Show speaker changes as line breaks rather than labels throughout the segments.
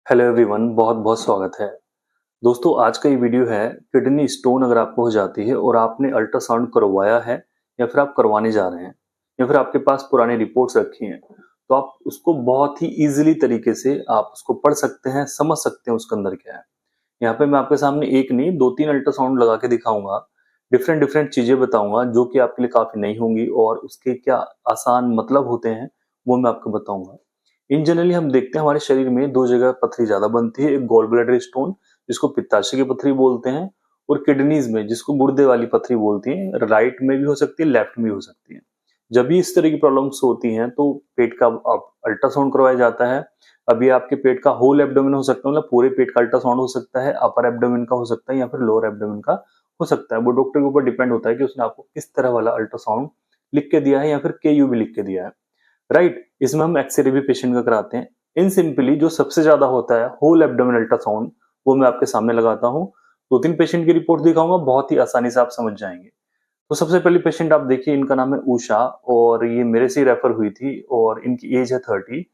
Hello everyone, बहुत बहुत स्वागत है। दोस्तों, आज का ये वीडियो है किडनी स्टोन अगर आपको हो जाती है और आपने अल्ट्रासाउंड करवाया है या फिर आप करवाने जा रहे हैं या फिर आपके पास पुरानी रिपोर्ट्स रखी हैं, तो आप उसको बहुत ही इजीली तरीके से आप उसको पढ़ सकते हैं, समझ सकते हैं उसके अंदर क्या है। यहाँ पे मैं आपके सामने एक नहीं 2-3 अल्ट्रासाउंड लगा के दिखाऊंगा, डिफरेंट डिफरेंट चीजें बताऊंगा जो कि आपके लिए काफी नई होंगी और उसके क्या आसान मतलब होते हैं वो मैं आपको बताऊंगा। इन जनरली हम देखते हैं हमारे शरीर में दो जगह पथरी ज्यादा बनती है, एक गॉल ब्लैडर स्टोन जिसको पित्ताशय की पथरी बोलते हैं, और किडनीज में जिसको गुर्दे वाली पथरी बोलती है। राइट में भी हो सकती है, लेफ्ट में भी हो सकती है। जब भी इस तरह की प्रॉब्लम्स होती हैं तो पेट का अल्ट्रासाउंड करवाया जाता है। अभी आपके पेट का होल एब्डोमेन हो सकता है, मतलब पूरे पेट का अल्ट्रासाउंड हो सकता है, अपर एब्डोमेन का हो सकता है या फिर लोअर एब्डोमेन का हो सकता है। वो डॉक्टर के ऊपर डिपेंड होता है कि उसने आपको किस तरह वाला अल्ट्रासाउंड लिख के दिया है या फिर केयू भी लिख के दिया है। राइट, इसमें हम एक्सरे भी पेशेंट का कराते हैं। इन सिंपली जो सबसे ज्यादा होता है होल एब्डोमेन अल्ट्रासाउंड, वो मैं आपके सामने लगाता हूँ। 2-3 पेशेंट की रिपोर्ट दिखाऊंगा, बहुत ही आसानी से आप समझ जाएंगे। तो सबसे पहले पेशेंट आप देखिए, इनका नाम है उषा और ये मेरे से रेफर हुई थी और इनकी एज है 30।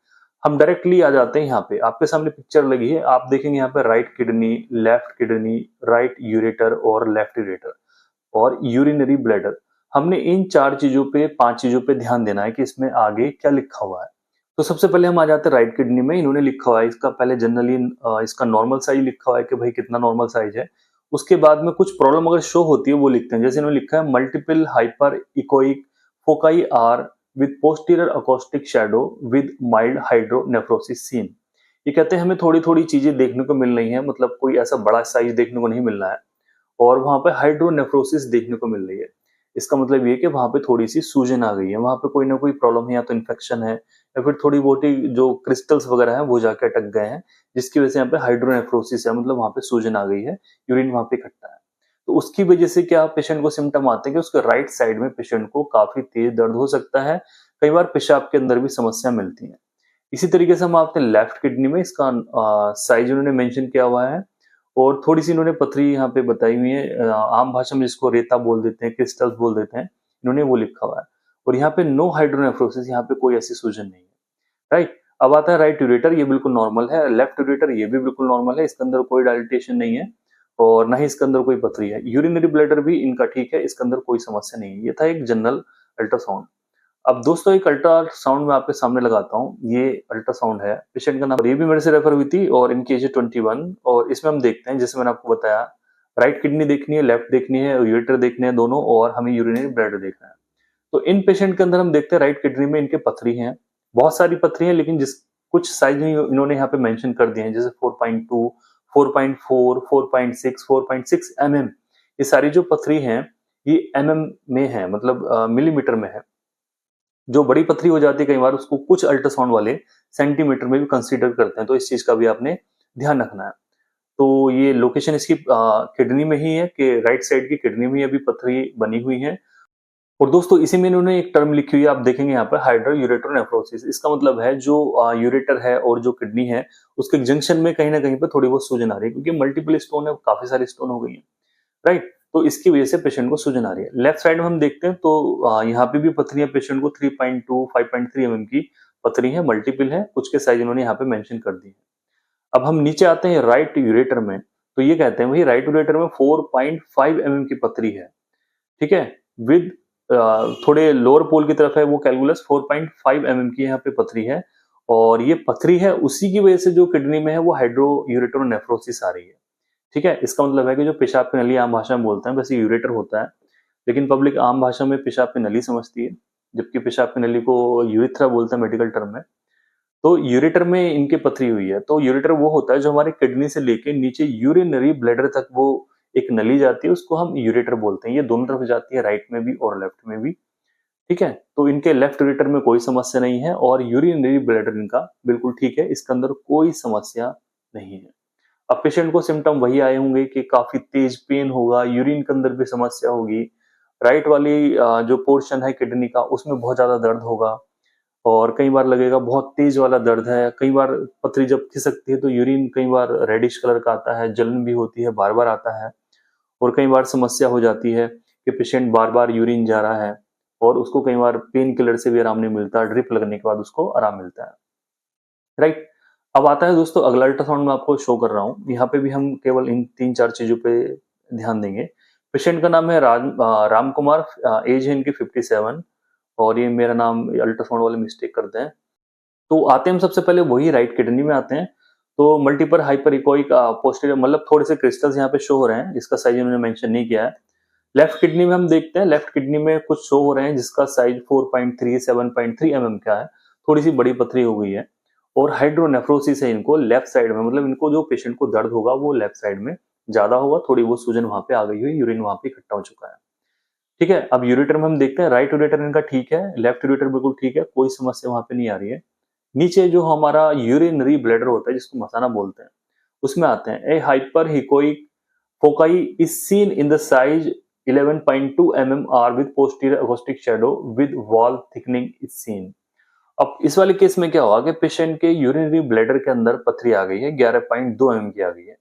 हम डायरेक्टली आ जाते हैं यहाँ पे, आपके सामने पिक्चर लगी है, आप देखेंगे यहाँ पे right kidney, left kidney, right ureter और लेफ्ट यूरेटर और यूरिनरी ब्लैडर। हमने इन 4 चीजों पे 5 चीजों पे ध्यान देना है कि इसमें आगे क्या लिखा हुआ है। तो सबसे पहले हम आ जाते हैं राइट किडनी में। इन्होंने लिखा हुआ है इसका पहले जनरली इसका नॉर्मल साइज लिखा हुआ है कि भाई कितना नॉर्मल साइज है। उसके बाद में कुछ प्रॉब्लम अगर शो होती है वो लिखते हैं, जैसे इन्होंने लिखा है multiple hyper echoic foci are with posterior acoustic shadow with mild hydronephrosis seen. ये कहते हैं हमें थोड़ी थोड़ी चीजें देखने को मिल रही है, मतलब कोई ऐसा बड़ा साइज देखने को नहीं मिल रहा है और वहां पे हाइड्रोनेफ्रोसिस देखने को मिल रही है। इसका मतलब ये कि वहां पे थोड़ी सी सूजन आ गई है, वहां पे कोई ना कोई प्रॉब्लम है, या तो इन्फेक्शन है या फिर थोड़ी बहुत ही जो क्रिस्टल्स वगैरह है वो जाके अटक गए हैं, जिसकी वजह से यहाँ पे हाइड्रोनेफ्रोसिस है, मतलब वहां पे सूजन आ गई है, यूरिन वहां पे इकट्ठा है। तो उसकी वजह से क्या पेशेंट को सिम्टम आते हैं कि उसके राइट साइड में पेशेंट को काफी तेज दर्द हो सकता है। कई बार पेशाब के अंदर भी समस्या मिलती है। इसी तरीके से हम आते हैं लेफ्ट किडनी में। इसका साइज उन्होंने मेंशन किया हुआ है और थोड़ी सी इन्होंने पथरी यहाँ पे बताई हुई है, आम भाषा में जिसको रेता बोल देते हैं, क्रिस्टल्स बोल देते हैं, इन्होंने वो लिखा हुआ है। और यहाँ पे नो हाइड्रोनेफ्रोसिस, यहाँ पे कोई ऐसी सूजन नहीं है। राइट, अब आता है राइट यूरेटर, ये बिल्कुल नॉर्मल है। लेफ्ट यूरेटर ये भी बिल्कुल नॉर्मल है, इसके अंदर कोई डायलिटेशन नहीं है और ना ही इसके अंदर कोई पथरी है। यूरिनरी ब्लैडर भी इनका ठीक है, इसके अंदर कोई समस्या नहीं है। ये था एक जनरल अल्ट्रासाउंड। अब दोस्तों एक अल्ट्रासाउंड मैं आपके सामने लगाता हूँ। ये अल्ट्रासाउंड है, पेशेंट का नाम, और ये भी मेरे से रेफर हुई थी और इनकी एज है 21। और इसमें हम देखते हैं, जैसे मैंने आपको बताया, राइट किडनी देखनी है, लेफ्ट देखनी है, यूरेटर देखने हैं दोनों, और हमें यूरिनरी ब्लैडर देखना है। तो इन पेशेंट के अंदर हम देखते हैं राइट किडनी में इनके पथरी हैं, बहुत सारी पथरी हैं, लेकिन जिस कुछ साइज इन्होंने यहाँ पे मेंशन कर दिए हैं, जैसे 4.2, 4.4, 4.6, 4.6 mm। ये सारी जो पथरी हैं ये mm में है, मतलब मिलीमीटर में है। जो बड़ी पथरी हो जाती है कई बार उसको कुछ अल्ट्रासाउंड वाले सेंटीमीटर में भी कंसीडर करते हैं, तो इस चीज का भी आपने ध्यान रखना है। तो ये लोकेशन इसकी किडनी में ही है कि राइट साइड की किडनी में अभी पथरी बनी हुई है। और दोस्तों इसी में इन्होंने एक टर्म लिखी हुई है, आप देखेंगे यहाँ पर हाइड्रो यूरेटर नेफ्रोसिस। इसका मतलब है जो यूरेटर है और जो किडनी है उसके जंक्शन में कहीं ना कहीं पर थोड़ी बहुत सूजन आ रही है, क्योंकि मल्टीपल स्टोन है, काफी सारी स्टोन हो गई है। राइट, तो इसकी वजह से पेशेंट को सूजन आ रही है। लेफ्ट साइड में हम देखते हैं तो यहाँ पे भी पथरियां पेशेंट को 3.2, 5.3 mm की पथरी है, मल्टीपल है, कुछ के साइज इन्होंने यहाँ पे मेंशन कर दी है। अब हम नीचे आते हैं राइट यूरेटर में, तो ये कहते हैं भाई राइट यूरेटर में 4.5 mm की पथरी है। ठीक है, विद थोड़े लोअर पोल की तरफ है वो कैलकुलस, 4.5 mm की यहाँ पे पथरी है। और ये पथरी है उसी की वजह से जो किडनी में है वो हाइड्रो यूरेटर नेफ्रोसिस आ रही है। ठीक है, इसका मतलब है कि जो पेशाब की नली आम भाषा में बोलते हैं वैसे यूरेटर होता है, लेकिन पब्लिक आम भाषा में पेशाब की नली समझती है, जबकि पेशाब की नली को यूरिथ्रा बोलते हैं मेडिकल टर्म में। तो यूरेटर में इनके पथरी हुई है। तो यूरेटर वो होता है जो हमारे किडनी से लेके नीचे यूरिनरी ब्लैडर तक वो एक नली जाती है, उसको हम यूरेटर बोलते हैं। ये दोनों तरफ जाती है, राइट में भी और लेफ्ट में भी। ठीक है, तो इनके लेफ्ट यूरेटर में कोई समस्या नहीं है और यूरिनरी ब्लैडर इनका बिल्कुल ठीक है, इसके अंदर कोई समस्या नहीं है। अब पेशेंट को सिम्टम वही आए होंगे कि काफी तेज पेन होगा, यूरिन के अंदर भी समस्या होगी, राइट वाली जो पोर्शन है किडनी का उसमें बहुत ज्यादा दर्द होगा, और कई बार लगेगा बहुत तेज वाला दर्द है। कई बार पथरी जब खिसकती है तो यूरिन कई बार रेडिश कलर का आता है, जलन भी होती है, बार बार आता है। और कई बार समस्या हो जाती है कि पेशेंट बार बार यूरिन जा रहा है और उसको कई बार पेन किलर से भी आराम नहीं मिलता, ड्रिप लगने के बाद उसको आराम मिलता है। राइट, अब आता है दोस्तों अगला अल्ट्रासाउंड मैं आपको शो कर रहा हूँ। यहाँ पे भी हम केवल इन 3-4 चीज़ों पे ध्यान देंगे। पेशेंट का नाम है राम कुमार, एज है इनकी 57 और ये मेरा नाम अल्ट्रासाउंड वाले मिस्टेक करते हैं। तो आते हैं हम सबसे पहले वही राइट किडनी में आते हैं। तो मल्टीपल हाइपर इकोइक पोस्टीरियर मतलब थोड़े से क्रिस्टल्स यहाँ पे शो हो रहे हैं, इसका साइज इन्होंने मेंशन नहीं किया है। लेफ्ट किडनी में हम देखते हैं, लेफ्ट किडनी में कुछ शो हो रहे हैं जिसका साइज 4.3 7.3 mm का है, थोड़ी सी बड़ी पथरी हो गई है और हाइड्रोनेफ्रोसिस है इनको लेफ्ट साइड में, मतलब इनको जो पेशेंट को दर्द होगा वो लेफ्ट साइड में ज्यादा होगा, थोड़ी बहुत सूजन वहां पे आ गई हुई, यूरिन वहां पे इकट्ठा हो चुका है। ठीक है, अब यूरेटर में हम देखते हैं, राइट यूरेटर इनका ठीक है, लेफ्ट यूरेटर बिल्कुल ठीक है, कोई समस्या वहां पे नहीं आ रही है। नीचे जो हमारा यूरिनरी ब्लैडर होता है जिसको मसाना बोलते हैं, उसमें आते हैं। A hyperechoic foci is seen in the size 11.2 mmR with posterior acoustic shadow with wall thickening is seen. अब इस वाले केस में क्या हुआ कि पेशेंट के यूरिनरी ब्लैडर के अंदर पथरी आ गई है, 11.2 mm की आ गई है।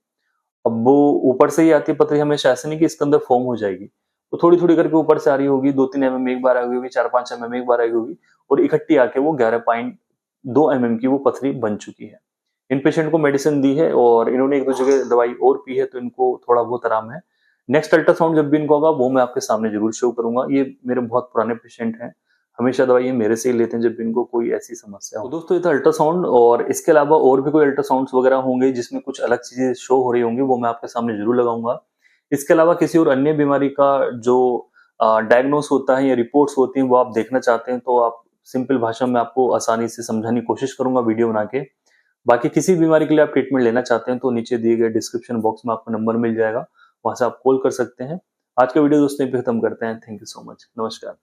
अब वो ऊपर से ही आती है पथरी, हमेशा ऐसे नहीं कि इसके अंदर फॉर्म हो जाएगी, वो थोड़ी थोड़ी करके ऊपर से आ रही होगी, 2-3 mm एक बार आ गई होगी, 4-5 mm एक बार आ गई होगी और इकट्ठी आके वो 11.2 mm की वो पथरी बन चुकी है। इन पेशेंट को मेडिसिन दी है और इन्होंने एक दो जगह दवाई और पी है, तो इनको थोड़ा बहुत आराम है। नेक्स्ट अल्ट्रासाउंड जब भी इनको होगा वो मैं आपके सामने जरूर शो करूंगा। ये मेरे बहुत पुराने पेशेंट हैं, हमेशा दवाई ये मेरे से ही लेते हैं जब भी इनको कोई ऐसी समस्या हो। तो दोस्तों ये था अल्ट्रासाउंड, और इसके अलावा और भी कोई अल्ट्रासाउंड्स वगैरह होंगे जिसमें कुछ अलग चीजें शो हो रही होंगी, वो मैं आपके सामने जरूर लगाऊंगा। इसके अलावा किसी और अन्य बीमारी का जो डायग्नोस होता है या रिपोर्ट्स होती हैं वो आप देखना चाहते हैं तो आप सिंपल भाषा में आपको आसानी से समझाने की कोशिश करूंगा वीडियो बना के। बाकी किसी बीमारी के लिए आप ट्रीटमेंट लेना चाहते हैं तो नीचे दिए गए डिस्क्रिप्शन बॉक्स में आपको नंबर मिल जाएगा, वहां से आप कॉल कर सकते हैं। आज का वीडियो दोस्तों यहीं पे खत्म करते हैं। थैंक यू सो मच, नमस्कार।